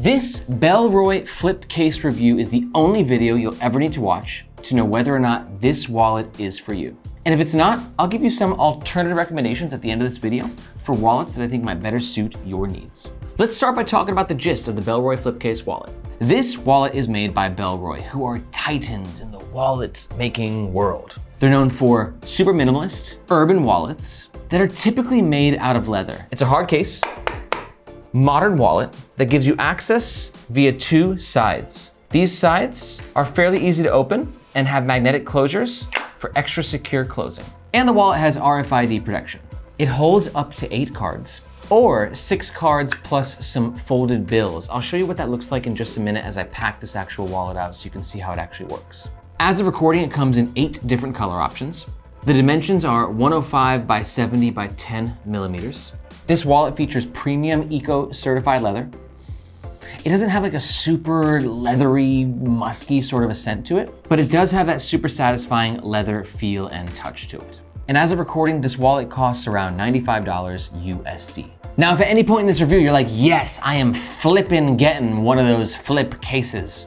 This Bellroy flip case review is the only video you'll ever need to watch to know whether or not this wallet is for you. And if it's not, I'll give you some alternative recommendations at the end of this video for wallets that I think might better suit your needs. Let's start by talking about the gist of the Bellroy Flipcase wallet. This wallet is made by Bellroy, who are titans in the wallet making world. They're known for super minimalist, urban wallets that are typically made out of leather. It's a hard case, modern wallet that gives you access via two sides. These sides are fairly easy to open and have magnetic closures for extra secure closing. And the wallet has RFID protection. It holds up to 8 cards, or 6 cards plus some folded bills. I'll show you what that looks like in just a minute as I pack this actual wallet out so you can see how it actually works. As of recording, it comes in 8 different color options. The dimensions are 105 by 70 by 10 millimeters. This wallet features premium eco-certified leather. It doesn't have like a super leathery, musky sort of a scent to it, but it does have that super satisfying leather feel and touch to it. And as of recording, this wallet costs around $95 USD. Now, if at any point in this review you're like, yes, I am flipping getting one of those flip cases,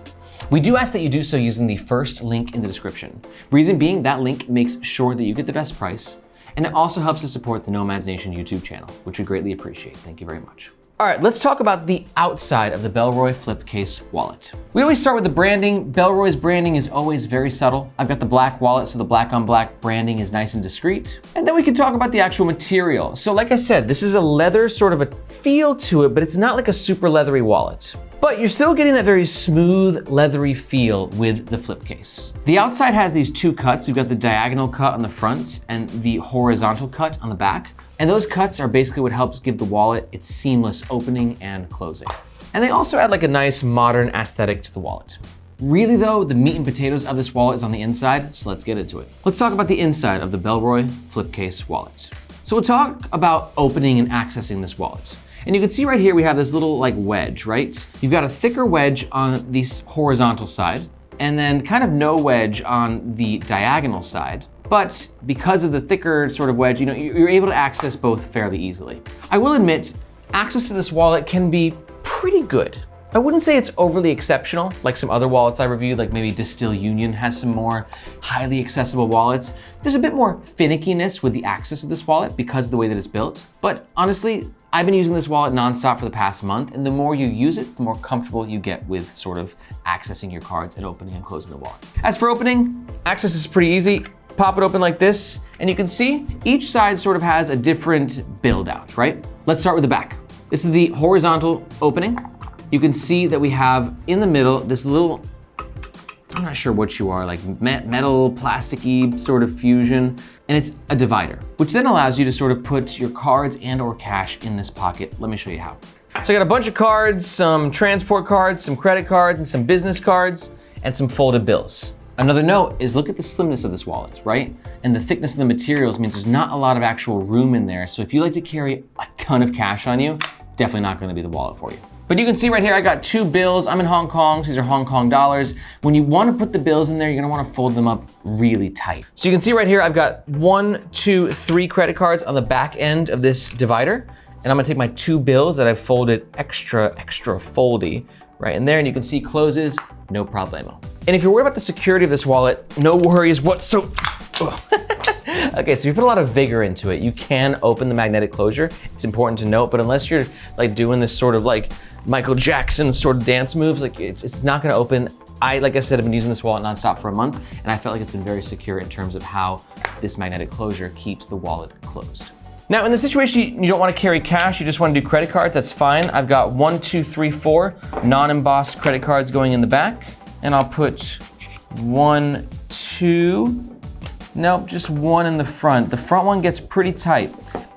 we do ask that you do so using the first link in the description. Reason being, that link makes sure that you get the best price, and it also helps to support the Nomads Nation YouTube channel, which we greatly appreciate. Thank you very much. All right, let's talk about the outside of the Bellroy Flipcase wallet. We always start with the branding. Bellroy's branding is always very subtle. I've got the black wallet, so the black on black branding is nice and discreet. And then we can talk about the actual material. So like I said, this is a leather sort of a feel to it, but it's not like a super leathery wallet. But you're still getting that very smooth, leathery feel with the flip case. The outside has these 2 cuts. You've got the diagonal cut on the front and the horizontal cut on the back. And those cuts are basically what helps give the wallet its seamless opening and closing. And they also add like a nice modern aesthetic to the wallet. Really though, the meat and potatoes of this wallet is on the inside, so let's get into it. Let's talk about the inside of the Bellroy Flipcase wallet. So we'll talk about opening and accessing this wallet. And you can see right here, we have this little like wedge, right? You've got a thicker wedge on the horizontal side, and then kind of no wedge on the diagonal side. But because of the thicker sort of wedge, you're able to access both fairly easily. I will admit, access to this wallet can be pretty good. I wouldn't say it's overly exceptional, like some other wallets I reviewed, like maybe Distill Union has some more highly accessible wallets. There's a bit more finickiness with the access to this wallet because of the way that it's built. But honestly, I've been using this wallet nonstop for the past month, and the more you use it, the more comfortable you get with sort of accessing your cards and opening and closing the wallet. As for opening, access is pretty easy. Pop it open like this, and you can see each side sort of has a different build out, right? Let's start with the back. This is the horizontal opening. You can see that we have in the middle this little, I'm not sure what you are, like metal, plasticky sort of fusion, and it's a divider, which then allows you to sort of put your cards and or cash in this pocket. Let me show you how. So I got a bunch of cards, some transport cards, some credit cards, and some business cards, and some folded bills. Another note is look at the slimness of this wallet, right? And the thickness of the materials means there's not a lot of actual room in there. So if you like to carry a ton of cash on you, definitely not gonna be the wallet for you. But you can see right here, I got 2 bills. I'm in Hong Kong, so these are Hong Kong dollars. When you wanna put the bills in there, you're gonna wanna fold them up really tight. So you can see right here, I've got 1, 2, 3 credit cards on the back end of this divider. And I'm gonna take my 2 bills that I've folded extra foldy right in there. And you can see closes, no problemo. And if you're worried about the security of this wallet, no worries whatsoever. Okay, so you put a lot of vigor into it. You can open the magnetic closure. It's important to note, but unless you're like doing this sort of like Michael Jackson sort of dance moves, like it's not gonna open. Like I said, I've been using this wallet nonstop for a month, and I felt like it's been very secure in terms of how this magnetic closure keeps the wallet closed. Now, in the situation you don't want to carry cash, you just want to do credit cards, that's fine. I've got 1, 2, 3, 4 non-embossed credit cards going in the back, and I'll put 1, 2, nope, just 1 in the front. The front one gets pretty tight.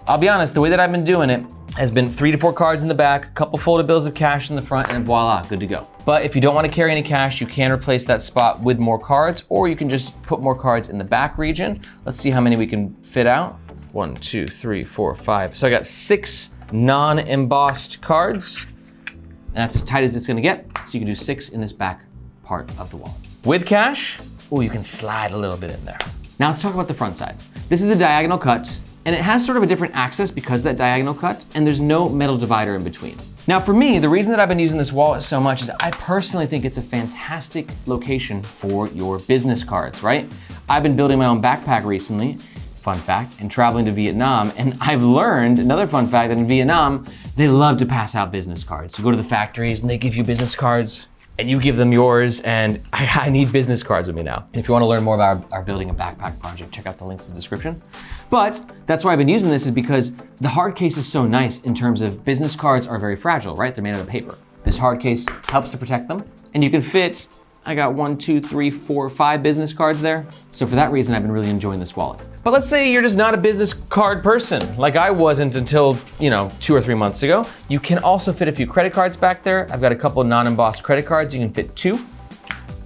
I'll be honest, the way that I've been doing it has been 3 to 4 cards in the back, a couple folded bills of cash in the front, and voila, good to go. But if you don't want to carry any cash, you can replace that spot with more cards, or you can just put more cards in the back region. Let's see how many we can fit out. 1, 2, 3, 4, 5. So I got 6 non-embossed cards, and that's as tight as it's gonna get. So you can do 6 in this back part of the wallet. With cash, oh, you can slide a little bit in there. Now let's talk about the front side. This is the diagonal cut, and it has sort of a different access because of that diagonal cut, and there's no metal divider in between. Now for me, the reason that I've been using this wallet so much is I personally think it's a fantastic location for your business cards, right? I've been building my own backpack recently, fun fact, and traveling to Vietnam, and I've learned another fun fact that in Vietnam, they love to pass out business cards. You go to the factories and they give you business cards and you give them yours, and I need business cards with me now. And if you wanna learn more about our building a backpack project, check out the links in the description. But that's why I've been using this, is because the hard case is so nice in terms of business cards are very fragile, right? They're made out of paper. This hard case helps to protect them, and you can fit, I got 1, 2, 3, 4, 5 business cards there. So for that reason, I've been really enjoying this wallet. But let's say you're just not a business card person, like I wasn't until, 2 or 3 months ago. You can also fit a few credit cards back there. I've got a couple of non-embossed credit cards. You can fit 2.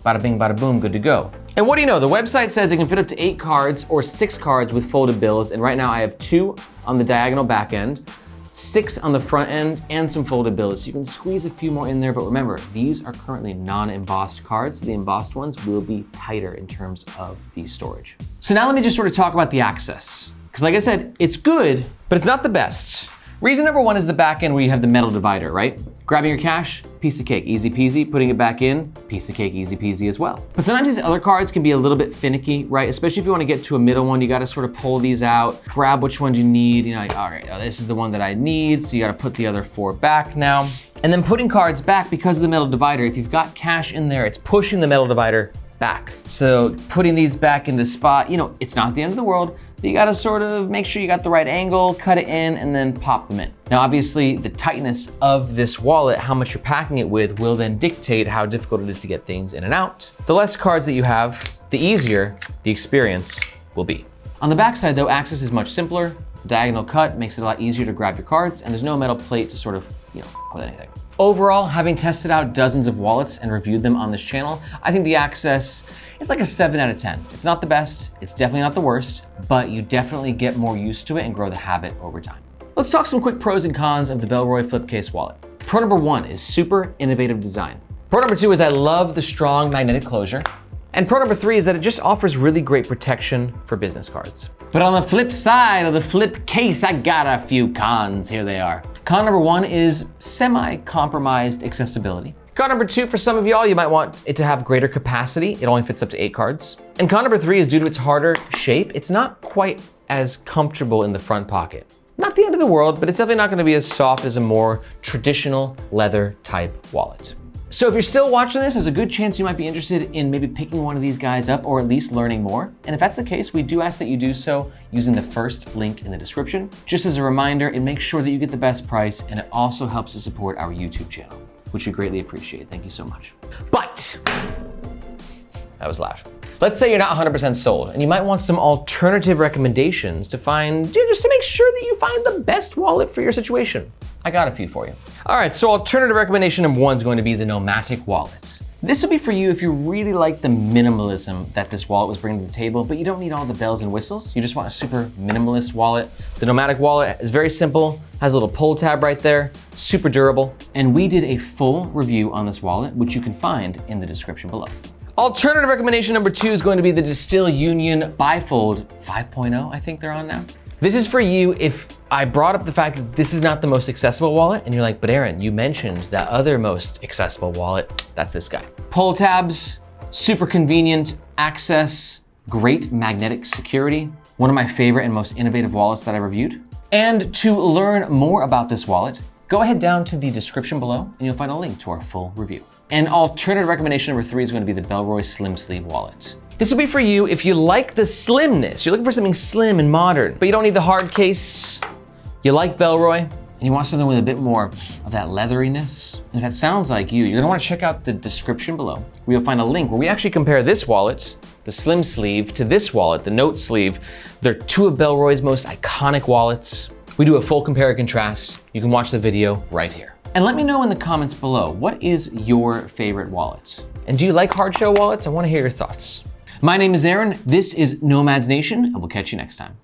Bada bing, bada boom, good to go. And what do you know? The website says it can fit up to 8 cards or 6 cards with folded bills. And right now I have 2 on the diagonal back end, 6 on the front end, and some folded bills. So you can squeeze a few more in there, but remember, these are currently non-embossed cards. The embossed ones will be tighter in terms of the storage. So now let me just sort of talk about the access. Because like I said, it's good, but it's not the best. Reason number 1 is the back end where you have the metal divider, right? Grabbing your cash, piece of cake, easy peasy. Putting it back in, piece of cake, easy peasy as well. But sometimes these other cards can be a little bit finicky, right? Especially if you wanna get to a middle one, you gotta sort of pull these out, grab which ones you need. Like, all right, this is the one that I need, so you gotta put the other 4 back now. And then putting cards back, because of the metal divider, if you've got cash in there, it's pushing the metal divider back. So putting these back in the spot, it's not the end of the world. You gotta sort of make sure you got the right angle, cut it in, and then pop them in. Now, obviously, the tightness of this wallet, how much you're packing it with, will then dictate how difficult it is to get things in and out. The less cards that you have, the easier the experience will be. On the backside though, access is much simpler. Diagonal cut makes it a lot easier to grab your cards, and there's no metal plate to sort of, with anything. Overall, having tested out dozens of wallets and reviewed them on this channel, I think the access is like a 7 out of 10. It's not the best, it's definitely not the worst, but you definitely get more used to it and grow the habit over time. Let's talk some quick pros and cons of the Bellroy Flipcase wallet. Pro number 1 is super innovative design. Pro number 2 is I love the strong magnetic closure. And pro number 3 is that it just offers really great protection for business cards. But on the flip side of the flip case, I got a few cons. Here they are. Con number 1 is semi-compromised accessibility. Con number 2, for some of y'all, you might want it to have greater capacity. It only fits up to 8 cards. And con number 3 is due to its harder shape, it's not quite as comfortable in the front pocket. Not the end of the world, but it's definitely not gonna be as soft as a more traditional leather type wallet. So if you're still watching this, there's a good chance you might be interested in maybe picking one of these guys up, or at least learning more. And if that's the case, we do ask that you do so using the first link in the description. Just as a reminder, it makes sure that you get the best price, and it also helps to support our YouTube channel, which we greatly appreciate. Thank you so much. But, that was loud. Let's say you're not 100% sold, and you might want some alternative recommendations to find, just to make sure that you find the best wallet for your situation. I got a few for you. All right, so alternative recommendation number 1 is going to be the Nomatic wallet. This will be for you if you really like the minimalism that this wallet was bringing to the table, but you don't need all the bells and whistles. You just want a super minimalist wallet. The Nomatic wallet is very simple, has a little pull tab right there, super durable. And we did a full review on this wallet, which you can find in the description below. Alternative recommendation number 2 is going to be the Distill Union Bifold 5.0, I think they're on now. This is for you if I brought up the fact that this is not the most accessible wallet, and you're like, but Aaron, you mentioned that other most accessible wallet, that's this guy. Pull tabs, super convenient access, great magnetic security, one of my favorite and most innovative wallets that I reviewed. And to learn more about this wallet, go ahead down to the description below and you'll find a link to our full review. And alternative recommendation number 3 is going to be the Bellroy Slim Sleeve wallet. This will be for you if you like the slimness. You're looking for something slim and modern, but you don't need the hard case. You like Bellroy, and you want something with a bit more of that leatheriness. And if that sounds like you, you're gonna wanna check out the description below, where you'll find a link where we actually compare this wallet, the Slim Sleeve, to this wallet, the Note Sleeve. They're 2 of Bellroy's most iconic wallets. We do a full compare and contrast. You can watch the video right here. And let me know in the comments below, what is your favorite wallet? And do you like hard shell wallets? I wanna hear your thoughts. My name is Aaron, this is Nomads Nation, and we'll catch you next time.